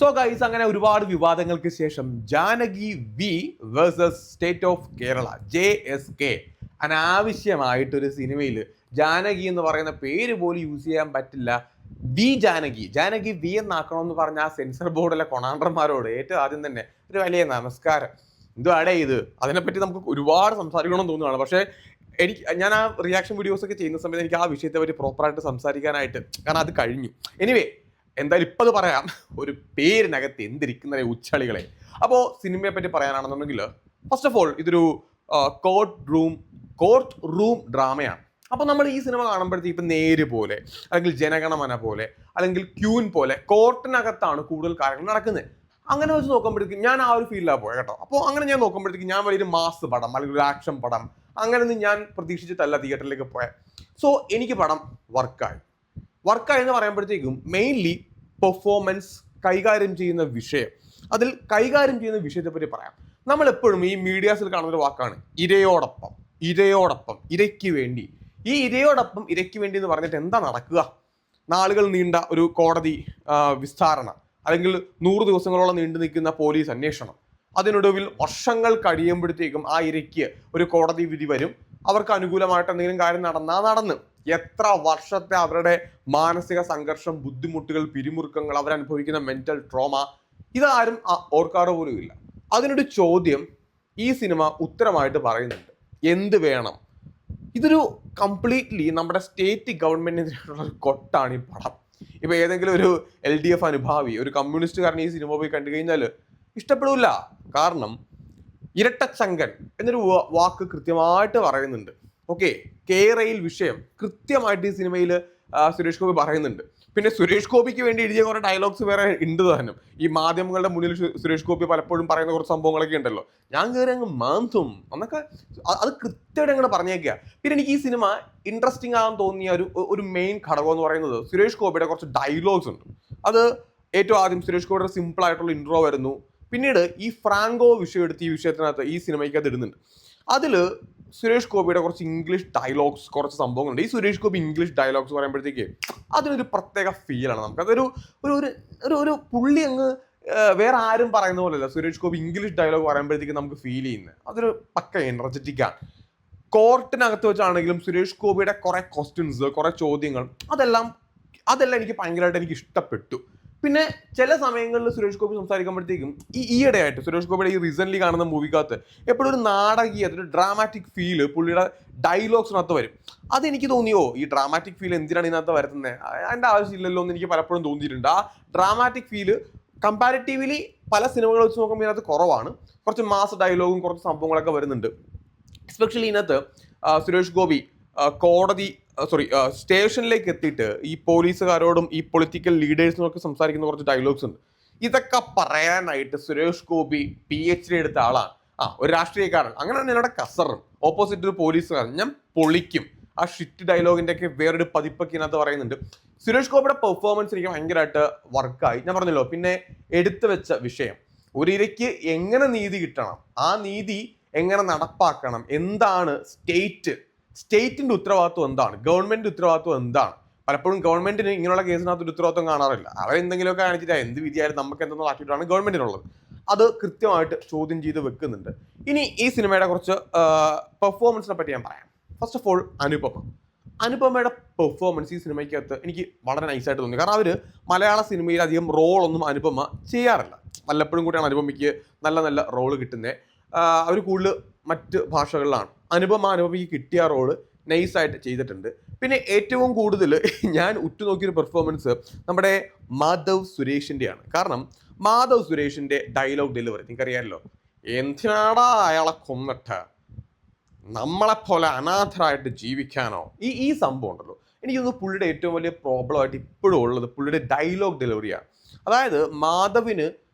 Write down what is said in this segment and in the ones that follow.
So guys, അങ്ങനെ ഒരുപാട് വിവാദങ്ങൾക്ക് ശേഷം Janaki V versus state of Kerala JSK അനാവശ്യമായിട്ടൊരു സിനിമയിൽ ജാനകി എന്ന് പറയുന്ന പേര് പോലും യൂസ് ചെയ്യാൻ പറ്റില്ല. ജാനകി വി എന്നാക്കണമെന്ന് പറഞ്ഞ ആ സെൻസർ ബോർഡിലെ കൊണാണ്ടർമാരോട് ഏറ്റവും ആദ്യം തന്നെ ഒരു വലിയ നമസ്കാരം. എന്തുവാടേ ഇത്? അതിനെപ്പറ്റി നമുക്ക് ഒരുപാട് സംസാരിക്കണമെന്ന് തോന്നുകയാണ്. പക്ഷേ ഞാൻ ആ റിയാക്ഷൻ വീഡിയോസ് ഒക്കെ ചെയ്യുന്ന സമയത്ത് എനിക്ക് ആ വിഷയത്തെ പറ്റി പ്രോപ്പറായിട്ട് സംസാരിക്കാനായിട്ട്, കാരണം അത് കഴിഞ്ഞു. എനിവേ, എന്തായാലും ഇപ്പം അത് പറയാം. ഒരു പേരിനകത്ത് എന്തിരിക്കുന്ന ഉച്ചളികളെ. അപ്പോൾ സിനിമയെ പറ്റി പറയാനാണെന്നുണ്ടെങ്കിൽ, ഫസ്റ്റ് ഓഫ് ഓൾ ഇതൊരു കോർട്ട് റൂം ഡ്രാമയാണ്. അപ്പോൾ നമ്മൾ ഈ സിനിമ കാണുമ്പോഴത്തേക്ക് ഇപ്പം നേര് പോലെ, അല്ലെങ്കിൽ ജനഗണമന പോലെ, അല്ലെങ്കിൽ ക്യൂൻ പോലെ കോർട്ടിനകത്താണ് കൂടുതൽ കാര്യങ്ങൾ നടക്കുന്നത്. അങ്ങനെ വെച്ച് നോക്കുമ്പോഴത്തേക്കും ഞാൻ ആ ഒരു ഫീലിലാണ് പോയത് കേട്ടോ. അപ്പോൾ അങ്ങനെ ഞാൻ നോക്കുമ്പോഴത്തേക്കും ഞാൻ വലിയൊരു മാസ് പടം അല്ലെങ്കിൽ ഒരു ആക്ഷൻ പടം അങ്ങനെയൊന്നും ഞാൻ പ്രതീക്ഷിച്ചിട്ടല്ല തിയേറ്ററിലേക്ക് പോയത്. സോ എനിക്ക് പടം വർക്കായി എന്ന് പറയുമ്പോഴത്തേക്കും മെയിൻലി പെർഫോമൻസ്, കൈകാര്യം ചെയ്യുന്ന വിഷയം, അതിൽ കൈകാര്യം ചെയ്യുന്ന വിഷയത്തെ പറ്റി പറയാം. നമ്മളെപ്പോഴും ഈ മീഡിയാസിൽ കാണുന്ന ഒരു വാക്കാണ് ഇരയോടൊപ്പം, ഇരയ്ക്ക് വേണ്ടി. ഈ ഇരയ്ക്ക് വേണ്ടി എന്ന് പറഞ്ഞിട്ട് എന്താ നടക്കുക? നാളുകൾ നീണ്ട ഒരു കോടതി വിസ്താരണ, അല്ലെങ്കിൽ 100 ദിവസങ്ങളോളം നീണ്ടു നിൽക്കുന്ന പോലീസ് അന്വേഷണം, അതിനൊടുവിൽ വർഷങ്ങൾ കഴിയുമ്പോഴത്തേക്കും ആ ഇരയ്ക്ക് ഒരു കോടതി വിധി വരും. അവർക്ക് അനുകൂലമായിട്ട് എന്തെങ്കിലും കാര്യം നടന്ന് എത്ര വർഷത്തെ അവരുടെ മാനസിക സംഘർഷം, ബുദ്ധിമുട്ടുകൾ, പിരിമുറുക്കങ്ങൾ, അവരനുഭവിക്കുന്ന മെന്റൽ ട്രോമ, ഇതാരും ഓർക്കാറ് പോലും ഇല്ല. അതിനൊരു ചോദ്യം ഈ സിനിമ ഉത്തരമായിട്ട് പറയുന്നുണ്ട്. എന്ത് വേണം? ഇതൊരു കംപ്ലീറ്റ്ലി നമ്മുടെ സ്റ്റേറ്റ് ഗവൺമെന്റിനുള്ള കൊട്ടാണ് ഈ പടം. ഇപ്പൊ ഏതെങ്കിലും ഒരു LDF അനുഭാവി, ഒരു കമ്മ്യൂണിസ്റ്റുകാരൻ ഈ സിനിമ പോയി കണ്ടു കഴിഞ്ഞാൽ ഇഷ്ടപ്പെടില്ല. കാരണം ഇരട്ടച്ചങ്കൻ എന്നൊരു വാക്ക് കൃത്യമായിട്ട് പറയുന്നുണ്ട്. ഓക്കെ, കേരയിൽ വിഷയം കൃത്യമായിട്ട് ഈ സിനിമയിൽ സുരേഷ് ഗോപി പറയുന്നുണ്ട്. പിന്നെ സുരേഷ് ഗോപിക്ക് വേണ്ടി എഴുതിയ കുറെ ഡയലോഗ്സ് വേറെ ഉണ്ട് താനും. ഈ മാധ്യമങ്ങളുടെ മുന്നിൽ സുരേഷ് ഗോപി പലപ്പോഴും പറയുന്ന കുറച്ച് സംഭവങ്ങളൊക്കെ ഉണ്ടല്ലോ, ഞാൻ കയറി അങ്ങ് മാന്തും എന്നൊക്കെ, അത് കൃത്യമായിട്ട് അങ്ങനെ പറഞ്ഞേക്കുക. പിന്നെ എനിക്ക് ഈ സിനിമ ഇൻട്രസ്റ്റിംഗ് ആകാൻ തോന്നിയ ഒരു മെയിൻ ഘടകം എന്ന് പറയുന്നത് സുരേഷ് ഗോപിയുടെ കുറച്ച് ഡയലോഗ്സ് ഉണ്ട്. അത് ഏറ്റവും ആദ്യം സുരേഷ് ഗോപിയുടെ സിമ്പിൾ ആയിട്ടുള്ള ഇൻട്രോ വരുന്നു. പിന്നീട് ഈ ഫ്രാങ്കോ വിഷയം എടുത്ത് ഈ വിഷയത്തിനകത്ത് ഈ സിനിമയ്ക്ക് അത് ഇടുന്നുണ്ട്. അതിൽ സുരേഷ് ഗോപിയുടെ കുറച്ച് ഇംഗ്ലീഷ് ഡയലോഗ്സ്, കുറച്ച് സംഭവങ്ങളുണ്ട്. ഈ സുരേഷ് ഗോപി ഇംഗ്ലീഷ് ഡയലോഗ്സ് പറയുമ്പോഴത്തേക്ക് അതിനൊരു പ്രത്യേക ഫീലാണ് നമുക്ക്. അതൊരു ഒരു പുള്ളി അങ്ങ് വേറെ ആരും പറയുന്ന പോലെയല്ല സുരേഷ് ഗോപി ഇംഗ്ലീഷ് ഡയലോഗ് പറയുമ്പോഴത്തേക്ക് നമുക്ക് ഫീൽ ചെയ്യുന്നത്. അതൊരു പക്ക എനർജറ്റിക്കാണ്. കോർട്ടിനകത്ത് വെച്ചാണെങ്കിലും സുരേഷ് ഗോപിയുടെ കുറെ ക്വസ്റ്റ്യൻസ്, കുറെ ചോദ്യങ്ങൾ, അതെല്ലാം എനിക്ക് ഭയങ്കരമായിട്ട് ഇഷ്ടപ്പെട്ടു. പിന്നെ ചില സമയങ്ങളിൽ സുരേഷ് ഗോപി സംസാരിക്കുമ്പോഴത്തേക്കും ഈയിടെയായിട്ട് സുരേഷ് ഗോപിയുടെ ഈ റീസെന്റ് കാണുന്ന മൂവിക്കകത്ത് എപ്പോഴും ഒരു നാടകീയ, ഒരു ഡ്രാമാറ്റിക് ഫീല് പുള്ളിയുടെ ഡയലോഗ്സിനകത്ത് വരും. അതെനിക്ക് തോന്നിയോ, ഈ ഡ്രാമാറ്റിക് ഫീൽ എന്തിനാണ് ഇതിനകത്ത് വരുന്നത്? അതിൻ്റെ ആവശ്യമില്ലല്ലോ എന്ന് എനിക്ക് പലപ്പോഴും തോന്നിയിട്ടുണ്ട്. ആ ഡ്രാമാറ്റിക് ഫീല് കമ്പാരിറ്റീവ്ലി പല സിനിമകൾ വെച്ച് നോക്കുമ്പോൾ ഇതിനകത്ത് കുറവാണ്. കുറച്ച് മാസ് ഡയലോഗും കുറച്ച് സംഭവങ്ങളൊക്കെ വരുന്നുണ്ട്. എസ്പെഷ്യലി ഇതിനകത്ത് സുരേഷ് ഗോപി സ്റ്റേഷനിലേക്ക് എത്തിയിട്ട് ഈ പോലീസുകാരോടും ഈ പൊളിറ്റിക്കൽ ലീഡേഴ്സിനും ഒക്കെ സംസാരിക്കുന്ന കുറച്ച് ഡയലോഗ്സ് ഉണ്ട്. ഇതൊക്കെ പറയാനായിട്ട് സുരേഷ് ഗോപി PhD എടുത്ത ആളാണ്. ഒരു രാഷ്ട്രീയക്കാരൻ. അങ്ങനെ തന്നെ എന്നോട് കസറും ഓപ്പോസിറ്റ് ഒരു പോലീസുകാരൻ, ഞാൻ പൊളിക്കും. ആ ഷിറ്റ് ഡയലോഗിന്റെ ഒക്കെ വേറൊരു പതിപ്പൊക്കെ ഇതിനകത്ത് പറയുന്നുണ്ട്. സുരേഷ് ഗോപിയുടെ പെർഫോമൻസ് എനിക്ക് ഭയങ്കരമായിട്ട് വർക്കായി. ഞാൻ പറഞ്ഞല്ലോ, പിന്നെ എടുത്തു വെച്ച വിഷയം, ഒരു ഇരയ്ക്ക് എങ്ങനെ നീതി കിട്ടണം, ആ നീതി എങ്ങനെ നടപ്പാക്കണം, എന്താണ് സ്റ്റേറ്റിന്റെ ഉത്തരവാദിത്വം എന്താണ്, ഗവൺമെന്റിന്റെ ഉത്തരവാദിത്വം എന്താണ്. പലപ്പോഴും ഗവൺമെന്റിന് ഇങ്ങനെയുള്ള കേസിനകത്ത് ഒരു ഉത്തരവാദിത്വം കാണാറില്ല. അവരെന്തെങ്കിലുമൊക്കെ കാണിച്ചിട്ട് എന്ത് വിധിയായാലും നമുക്ക് എന്തെങ്കിലും ആക്കിയിട്ടാണ് ഗവൺമെന്റിനുള്ളത്. അത് കൃത്യമായിട്ട് ചോദ്യം ചെയ്ത് വെക്കുന്നുണ്ട്. ഇനി ഈ സിനിമയുടെ കുറച്ച് പെർഫോമൻസിനെ പറ്റി ഞാൻ പറയാം. ഫസ്റ്റ് ഓഫ് ഓൾ, അനുപമയുടെ പെർഫോമൻസ് ഈ സിനിമയ്ക്കകത്ത് എനിക്ക് വളരെ നൈസായിട്ട് തോന്നി. കാരണം അവർ മലയാള സിനിമയിൽ അധികം റോളൊന്നും അനുപമ ചെയ്യാറില്ല. വല്ലപ്പോഴും കൂടിയാണ് അനുപമയ്ക്ക് നല്ല നല്ല റോള് കിട്ടുന്നത്. അവർ കൂടുതൽ മറ്റ് ഭാഷകളിലാണ്. അനുപമയ്ക്ക് കിട്ടിയ റോള് നൈസായിട്ട് ചെയ്തിട്ടുണ്ട്. പിന്നെ ഏറ്റവും കൂടുതൽ ഞാൻ ഉറ്റുനോക്കിയൊരു പെർഫോമൻസ് നമ്മുടെ മാധവ് സുരേഷിൻ്റെയാണ്. കാരണം മാധവ് സുരേഷിൻ്റെ ഡയലോഗ് ഡെലിവറി നിങ്ങൾക്കറിയാമല്ലോ, എന്തിനാടാ അയാളെ കൊന്നിട്ട് നമ്മളെപ്പോലെ അനാഥരായിട്ട് ജീവിക്കാനോ, ഈ സംഭവം ഉണ്ടല്ലോ. എനിക്കൊന്ന് പുള്ളിയുടെ ഏറ്റവും വലിയ പ്രോബ്ലമായിട്ട് ഇപ്പോഴും ഉള്ളത് പുള്ളിയുടെ ഡയലോഗ് ഡെലിവറിയാണ്. അതായത് മാധവിന്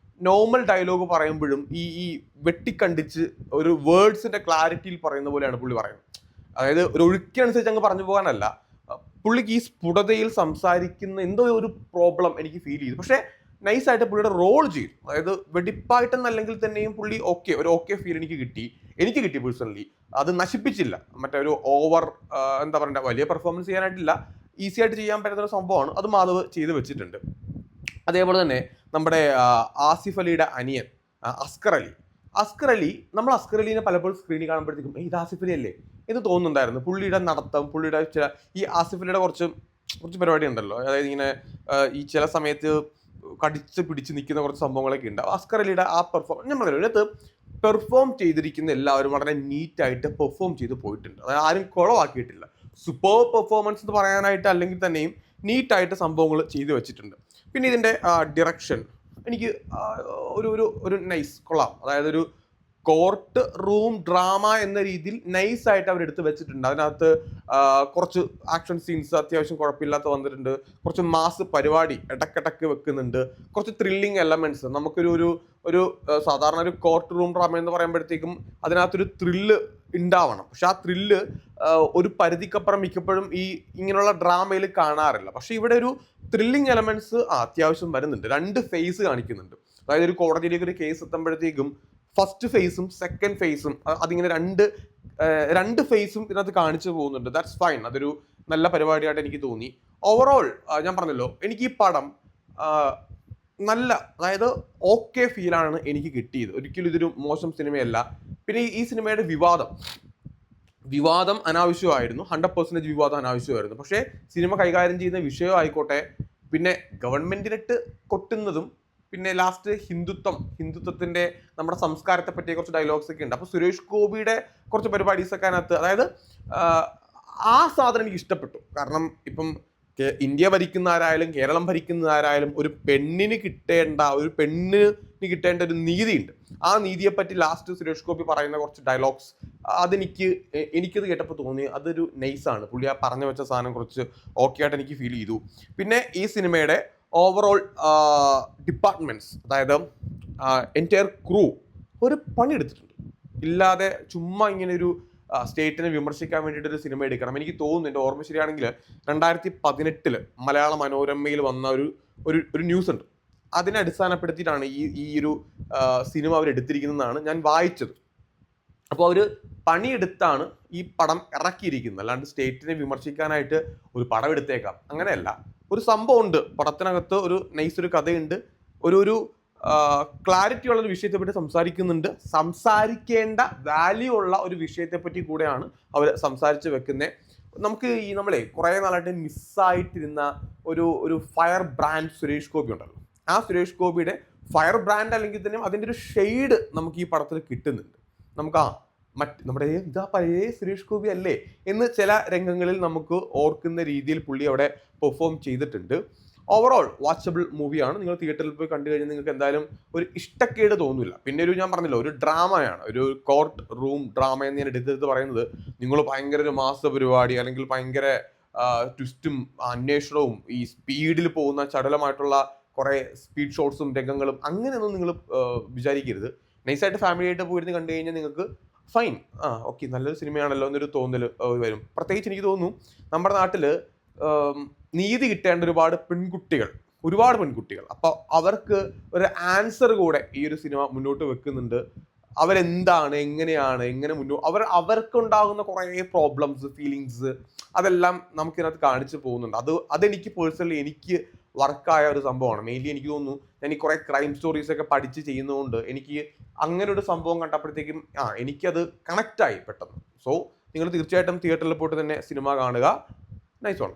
നോർമൽ ഡയലോഗ് പറയുമ്പോഴും ഈ വെട്ടിക്കണ്ടിച്ച് ഒരു വേർഡ്സിന്റെ ക്ലാരിറ്റിയിൽ പറയുന്ന പോലെയാണ് പുള്ളി പറയുന്നത്. അതായത് ഒരു ഒഴുക്കിനനുസരിച്ച് അങ്ങ് പറഞ്ഞു പോകാനല്ല, പുള്ളിക്ക് ഈ സ്ഫുടതയിൽ സംസാരിക്കുന്ന എന്തോ ഒരു പ്രോബ്ലം എനിക്ക് ഫീൽ ചെയ്തു. പക്ഷേ നൈസായിട്ട് പുള്ളിയുടെ റോൾ ചെയ്തു. അതായത് വെടിപ്പായിട്ടെന്നല്ലെങ്കിൽ തന്നെയും പുള്ളി ഒരു ഓക്കെ ഫീൽ എനിക്ക് കിട്ടി പേഴ്സണലി. അത് നശിപ്പിച്ചില്ല. മറ്റേ ഒരു ഓവർ എന്താ പറയുക, വലിയ പെർഫോമൻസ് ചെയ്യാനായിട്ടില്ല, ഈസി ആയിട്ട് ചെയ്യാൻ പറ്റുന്ന ഒരു സംഭവമാണ്. അത് മാധവ് ചെയ്ത് വെച്ചിട്ടുണ്ട്. അതേപോലെ തന്നെ നമ്മുടെ ആസിഫ് അലിയുടെ അനിയൻ അസ്കർ അലി നമ്മൾ അസ്കർ അലീനെ പലപ്പോഴും സ്ക്രീനിൽ കാണുമ്പോഴത്തേക്കും ഇത് ആസിഫ് അലി അല്ലേ എന്ന് തോന്നുന്നുണ്ടായിരുന്നു. പുള്ളിയുടെ നടത്തം, പുള്ളിയുടെ ഈ ആസിഫ് അലിയുടെ കുറച്ച് കുറച്ച് പരിപാടി ഉണ്ടല്ലോ, അതായത് ഇങ്ങനെ ഈ ചില സമയത്ത് കടിച്ച് പിടിച്ച് നിൽക്കുന്ന കുറച്ച് സംഭവങ്ങളൊക്കെ ഉണ്ട്. അസ്കർ അലിയുടെ ആ പെർഫോമൻസ് ഞാൻ പറഞ്ഞു, ഇതിനകത്ത് പെർഫോം ചെയ്തിരിക്കുന്ന എല്ലാവരും വളരെ നീറ്റായിട്ട് പെർഫോം ചെയ്ത് പോയിട്ടുണ്ട്. അതായത് ആരും കുളമാക്കിയിട്ടില്ല. സൂപ്പർ പെർഫോമൻസ് എന്ന് പറയാനായിട്ട് അല്ലെങ്കിൽ തന്നെയും നീറ്റായിട്ട് സംഭവങ്ങൾ ചെയ്തു വെച്ചിട്ടുണ്ട്. പിന്നെ ഇതിൻ്റെ ഡിറക്ഷൻ എനിക്ക് ഒരു ഒരു ഒരു നൈസ് കൊള്ളാം. അതായത് ഒരു കോർട്ട് റൂം ഡ്രാമ എന്ന രീതിയിൽ നൈസായിട്ട് അവരെടുത്ത് വെച്ചിട്ടുണ്ട്. അതിനകത്ത് കുറച്ച് ആക്ഷൻ സീൻസ് അത്യാവശ്യം കുഴപ്പമില്ലാത്ത വന്നിട്ടുണ്ട്. കുറച്ച് മാസ് പരിപാടി ഇടക്കിടക്ക് വെക്കുന്നുണ്ട്. കുറച്ച് ത്രില്ലിങ് എലമെന്റ്സ് നമുക്കൊരു ഒരു ഒരു സാധാരണ ഒരു കോർട്ട് റൂം ഡ്രാമ എന്ന് പറയുമ്പോഴത്തേക്കും അതിനകത്തൊരു ത്രില്ല് ഉണ്ടാവണം. പക്ഷെ ആ ത്രില്ല് ഒരു പരിധിക്കപ്പുറം മിക്കപ്പോഴും ഈ ഇങ്ങനെയുള്ള ഡ്രാമയിൽ കാണാറില്ല. പക്ഷെ ഇവിടെ ഒരു ത്രില്ലിങ് എലമെന്റ്സ് അത്യാവശ്യം വരുന്നുണ്ട്. 2 ഫേസ് കാണിക്കുന്നുണ്ട്. അതായത് ഒരു കോടതിയിലേക്ക് ഒരു കേസ് എത്തുമ്പോഴത്തേക്കും ഫസ്റ്റ് ഫേസും സെക്കൻഡ് ഫേസും അതിങ്ങനെ രണ്ട് ഫേസും ഇതിനകത്ത് കാണിച്ചു പോകുന്നുണ്ട്. That's fine. അതൊരു നല്ല പരിപാടിയായിട്ട് എനിക്ക് തോന്നി. ഓവറോൾ ഞാൻ പറഞ്ഞല്ലോ, എനിക്ക് ഈ പടം നല്ല, അതായത് ഓക്കെ ഫീലാണ് എനിക്ക് കിട്ടിയത്. ഒരിക്കലും ഇതൊരു മോശം സിനിമയല്ല. പിന്നെ ഈ സിനിമയുടെ വിവാദം അനാവശ്യമായിരുന്നു. 100% വിവാദം അനാവശ്യമായിരുന്നു. പക്ഷേ സിനിമ കൈകാര്യം ചെയ്യുന്ന വിഷയം ആയിക്കോട്ടെ, പിന്നെ ഗവൺമെന്റിനിട്ട് കൊട്ടുന്നതും, പിന്നെ ലാസ്റ്റ് ഹിന്ദുത്വത്തിന്റെ നമ്മുടെ സംസ്കാരത്തെ പറ്റിയ കുറച്ച് ഡയലോഗ്സ് ഒക്കെ ഉണ്ട്. അപ്പോൾ സുരേഷ് ഗോപിയുടെ കുറച്ച് പരിപാടീസ് ഒക്കെ അതിനകത്ത്, അതായത് ആ സാധനം എനിക്ക് ഇഷ്ടപ്പെട്ടു. കാരണം ഇപ്പം ഇന്ത്യ ഭരിക്കുന്ന ആരായാലും കേരളം ഭരിക്കുന്ന ആരായാലും ഒരു പെണ്ണിന് കിട്ടേണ്ട ഒരു നീതിയുണ്ട്. ആ നീതിയെ പറ്റി ലാസ്റ്റ് സുരേഷ് ഗോപി പറയുന്ന കുറച്ച് ഡയലോഗ്സ് എനിക്കത് കേട്ടപ്പോൾ തോന്നി അതൊരു നൈസാണ്. പുള്ളി ആ പറഞ്ഞു വെച്ച സാധനം കുറച്ച് ഓക്കെ ആയിട്ട് എനിക്ക് ഫീൽ ചെയ്തു. പിന്നെ ഈ സിനിമയുടെ ഓവറോൾ ഡിപ്പാർട്ട്മെന്റ്സ്, അതായത് എൻറ്റയർ ക്രൂ ഒരു പണിയെടുത്തിട്ടുണ്ട്. ഇല്ലാതെ ചുമ്മാ ഇങ്ങനെ ഒരു സ്റ്റേറ്റിനെ വിമർശിക്കാൻ വേണ്ടിയിട്ട് ഒരു സിനിമ എടുക്കണം. എനിക്ക് തോന്നുന്നു, എൻ്റെ ഓർമ്മ ശരിയാണെങ്കിൽ 2018 മലയാള മനോരമയിൽ വന്ന ഒരു ന്യൂസ് ഉണ്ട്. അതിനെ അടിസ്ഥാനപ്പെടുത്തിയിട്ടാണ് ഈ ഒരു സിനിമ അവരെടുത്തിരിക്കുന്നതെന്നാണ് ഞാൻ വായിച്ചത്. അപ്പോൾ അവർ പണിയെടുത്താണ് ഈ പടം ഇറക്കിയിരിക്കുന്നത്. അല്ലാണ്ട് സ്റ്റേറ്റിനെ വിമർശിക്കാനായിട്ട് ഒരു പടം എടുത്തേക്കാം അങ്ങനെയല്ല. ഒരു സംഭവം ഉണ്ട് പടത്തിനകത്ത്, ഒരു നൈസ് ഒരു കഥയുണ്ട്, ഒരു ക്ലാരിറ്റി ഉള്ള ഒരു വിഷയത്തെ പറ്റി സംസാരിക്കുന്നുണ്ട്. സംസാരിക്കേണ്ട വാല്യൂ ഉള്ള ഒരു വിഷയത്തെ പറ്റി കൂടെയാണ് അവർ സംസാരിച്ച് വെക്കുന്നത്. നമുക്ക് നമ്മളെ കുറേ നാളായിട്ട് മിസ്സായിട്ടിരുന്ന ഒരു ഫയർ ബ്രാൻഡ് സുരേഷ് ഗോപി ഉണ്ടല്ലോ, ആ സുരേഷ് ഗോപിയുടെ ഫയർ ബ്രാൻഡ് അല്ലെങ്കിൽ തന്നെ അതിൻ്റെ ഒരു ഷെയ്ഡ് നമുക്ക് ഈ പടത്തിൽ കിട്ടുന്നുണ്ട്. നമുക്ക് നമ്മുടെ പഴയ സുരേഷ് ഗോപി അല്ലേ എന്ന് ചില രംഗങ്ങളിൽ നമുക്ക് ഓർക്കുന്ന രീതിയിൽ പുള്ളി അവിടെ പെർഫോം ചെയ്തിട്ടുണ്ട്. ഓവറോൾ വാച്ചബിൾ മൂവിയാണ്. നിങ്ങൾ തിയേറ്ററിൽ പോയി കണ്ടു കഴിഞ്ഞാൽ നിങ്ങൾക്ക് എന്തായാലും ഒരു ഇഷ്ടക്കേട് തോന്നില്ല. പിന്നെ ഞാൻ പറഞ്ഞല്ലോ, ഒരു ഡ്രാമയാണ്, ഒരു കോർട്ട് റൂം ഡ്രാമ എന്ന് ഞാൻ എടുത്തെടുത്ത് പറയുന്നത്. നിങ്ങൾ ഭയങ്കര ഒരു മാസ പരിപാടി അല്ലെങ്കിൽ ഭയങ്കര ട്വിസ്റ്റും അന്വേഷണവും ഈ സ്പീഡിൽ പോകുന്ന ചടുലമായിട്ടുള്ള കുറേ സ്പീഡ് ഷോട്ട്സും രംഗങ്ങളും അങ്ങനെയൊന്നും നിങ്ങൾ വിചാരിക്കരുത്. നൈസായിട്ട് ഫാമിലി ആയിട്ട് പോയിരുന്ന് കണ്ടു കഴിഞ്ഞാൽ നിങ്ങൾക്ക് ഫൈൻ, ഓക്കെ നല്ലൊരു സിനിമയാണല്ലോ എന്നൊരു തോന്നൽ വരും. പ്രത്യേകിച്ച് എനിക്ക് തോന്നുന്നു നമ്മുടെ നാട്ടിൽ നീതി കിട്ടേണ്ട ഒരുപാട് പെൺകുട്ടികൾ. അപ്പോൾ അവർക്ക് ഒരു ആൻസർ കൂടെ ഈ ഒരു സിനിമ മുന്നോട്ട് വെക്കുന്നുണ്ട്. അവരെന്താണ്, എങ്ങനെ അവർക്കുണ്ടാകുന്ന കുറേ പ്രോബ്ലംസ്, ഫീലിങ്സ്, അതെല്ലാം നമുക്കിതിനകത്ത് കാണിച്ചു പോകുന്നുണ്ട്. അതെനിക്ക് പേഴ്സണലി എനിക്ക് വർക്കായ ഒരു സംഭവമാണ്. മെയിൻലി എനിക്ക് തോന്നുന്നു ഞാൻ ഈ കുറേ ക്രൈം സ്റ്റോറീസ് ഒക്കെ പഠിച്ച് ചെയ്യുന്നതുകൊണ്ട് എനിക്ക് അങ്ങനെ ഒരു സംഭവം കണ്ടപ്പോഴത്തേക്കും എനിക്കത് കണക്റ്റായി പെട്ടെന്ന്. സോ നിങ്ങൾ തീർച്ചയായിട്ടും തിയേറ്ററിൽ പോയിട്ട് തന്നെ സിനിമ കാണുക. Nice one.